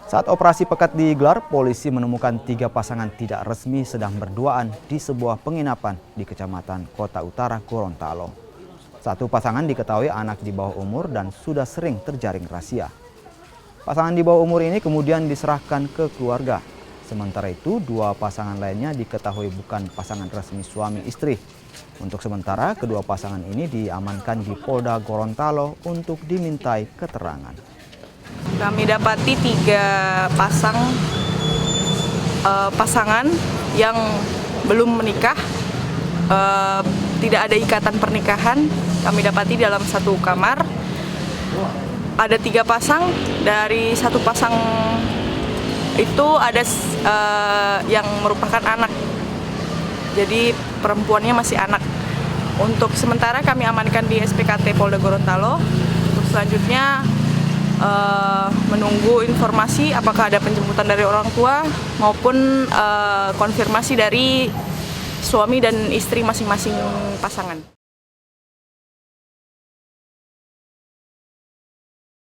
Saat operasi pekat digelar, polisi menemukan 3 pasangan tidak resmi sedang berduaan di sebuah penginapan di Kecamatan Kota Utara, Gorontalo. 1 pasangan diketahui anak di bawah umur dan sudah sering terjaring razia. Pasangan di bawah umur ini kemudian diserahkan ke keluarga. Sementara itu, 2 pasangan lainnya diketahui bukan pasangan resmi suami istri. Untuk sementara, kedua pasangan ini diamankan di Polda Gorontalo untuk dimintai keterangan. Kami dapati 3 pasangan yang belum menikah, tidak ada ikatan pernikahan. Kami dapati dalam satu kamar ada 3 pasang. Dari 1 pasang itu ada yang merupakan anak, jadi perempuannya masih anak. Untuk sementara kami amankan di SPKT Polda Gorontalo. Untuk selanjutnya menunggu informasi apakah ada penjemputan dari orang tua maupun konfirmasi dari suami dan istri masing-masing pasangan.